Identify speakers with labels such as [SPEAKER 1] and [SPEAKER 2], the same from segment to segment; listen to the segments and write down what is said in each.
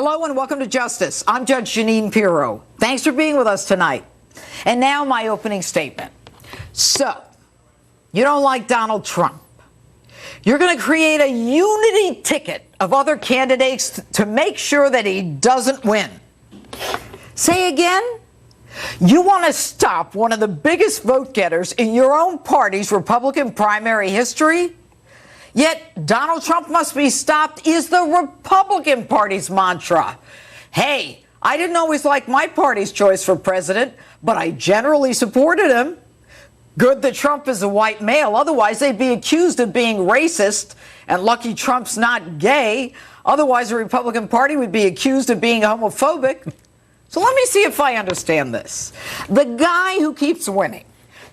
[SPEAKER 1] Hello and welcome to Justice. I'm Judge Jeanine Pirro. Thanks for being with us tonight. And now my opening statement. So, you don't like Donald Trump. You're going to create a unity ticket of other candidates to make sure that he doesn't win. Say again? You want to stop one of the biggest vote getters in your own party's Republican primary history? Yet Donald Trump must be stopped is the Republican Party's mantra. Hey, I didn't always like my party's choice for president, but I generally supported him. Good that Trump is a white male, otherwise they'd be accused of being racist, and lucky Trump's not gay, otherwise the Republican Party would be accused of being homophobic. So let me see if I understand this. The guy who keeps winning,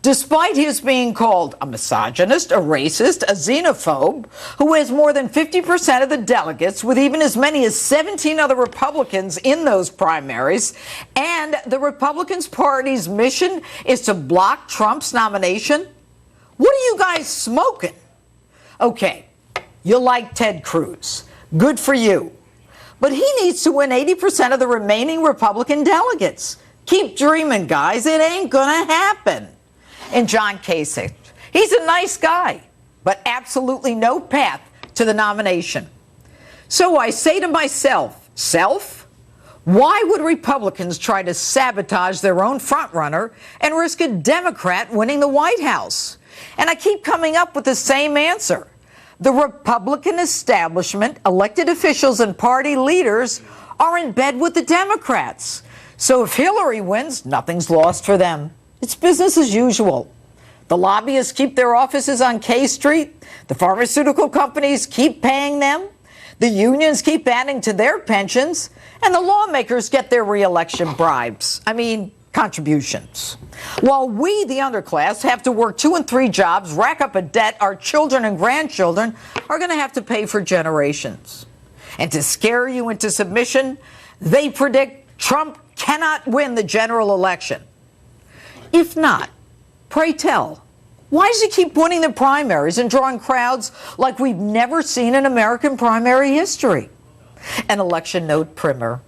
[SPEAKER 1] despite his being called a misogynist, a racist, a xenophobe, who has more than 50% of the delegates, with even as many as 17 other Republicans in those primaries, and the Republican Party's mission is to block Trump's nomination? What are you guys smoking? Okay, you like Ted Cruz. Good for you. But he needs to win 80% of the remaining Republican delegates. Keep dreaming, guys. It ain't gonna happen. And John Kasich, he's a nice guy, but absolutely no path to the nomination. So I say to myself, why would Republicans try to sabotage their own frontrunner and risk a Democrat winning the White House? And I keep coming up with the same answer. The Republican establishment, elected officials and party leaders are in bed with the Democrats. So if Hillary wins, nothing's lost for them. It's business as usual. The lobbyists keep their offices on K Street. The pharmaceutical companies keep paying them. The unions keep adding to their pensions. And the lawmakers get their re-election bribes. Contributions. While we, the underclass, have to work 2 and 3 jobs, rack up a debt our children and grandchildren are going to have to pay for generations. And to scare you into submission, they predict Trump cannot win the general election. If not, pray tell, why does he keep winning the primaries and drawing crowds like we've never seen in American primary history? An election note primer.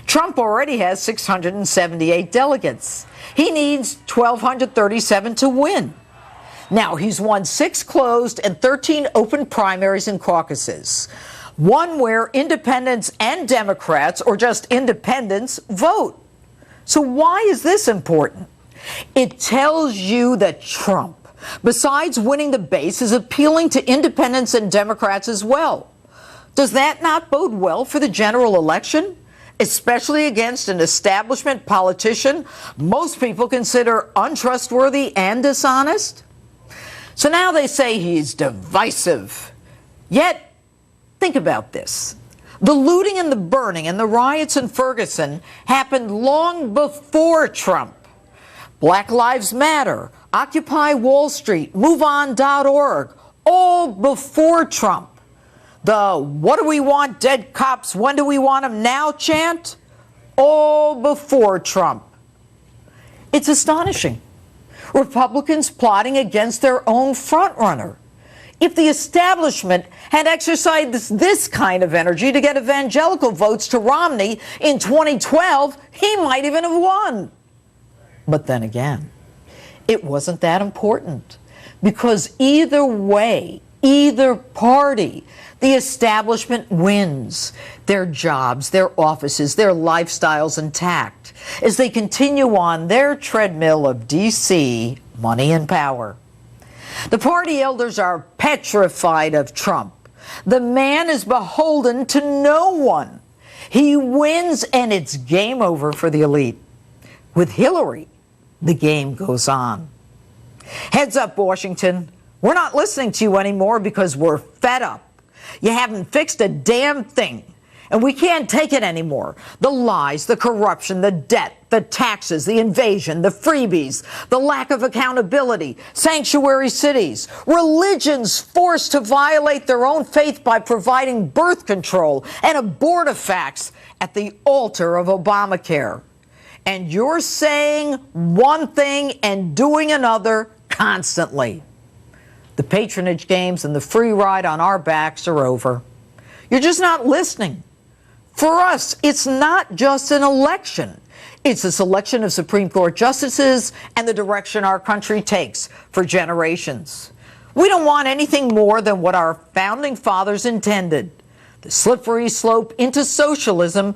[SPEAKER 1] Trump already has 678 delegates. He needs 1,237 to win. Now, he's won 6 closed and 13 open primaries and caucuses, one where independents and Democrats, or just independents, vote. So why is this important? It tells you that Trump, besides winning the base, is appealing to independents and Democrats as well. Does that not bode well for the general election, especially against an establishment politician most people consider untrustworthy and dishonest? So now they say he's divisive. Yet, think about this. The looting and the burning and the riots in Ferguson happened long before Trump. Black Lives Matter, Occupy Wall Street, MoveOn.org, all before Trump. The "what do we want dead cops, when do we want them now" chant, all before Trump. It's astonishing. Republicans plotting against their own frontrunner. If the establishment had exercised this kind of energy to get evangelical votes to Romney in 2012, he might even have won. But then again, it wasn't that important, because either way, either party, the establishment wins. Their jobs, their offices, their lifestyles intact as they continue on their treadmill of D.C. money and power. The party elders are petrified of Trump. The man is beholden to no one. He wins and it's game over for the elite. With Hillary, the game goes on. Heads up, Washington. We're not listening to you anymore because we're fed up. You haven't fixed a damn thing. And we can't take it anymore. The lies, the corruption, the debt, the taxes, the invasion, the freebies, the lack of accountability, sanctuary cities, religions forced to violate their own faith by providing birth control and abortifacts at the altar of Obamacare. And you're saying one thing and doing another constantly. The patronage games and the free ride on our backs are over. You're just not listening. For us, it's not just an election. It's a selection of Supreme Court justices and the direction our country takes for generations. We don't want anything more than what our founding fathers intended. The slippery slope into socialism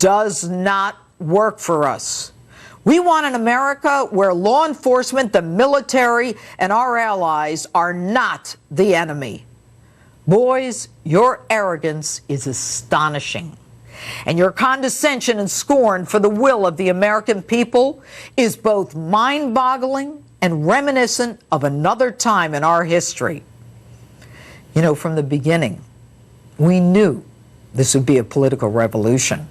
[SPEAKER 1] does not work for us. We want an America where law enforcement, the military, and our allies are not the enemy. Boys, your arrogance is astonishing. And your condescension and scorn for the will of the American people is both mind-boggling and reminiscent of another time in our history. You know, from the beginning, we knew this would be a political revolution.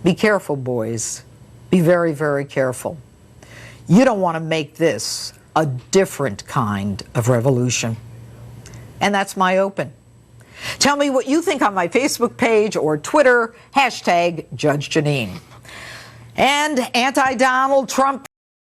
[SPEAKER 1] Be careful, boys. Be very, very careful. You don't want to make this a different kind of revolution. And that's my open. Tell me what you think on my Facebook page or Twitter, #Judge Jeanine. And anti-Donald Trump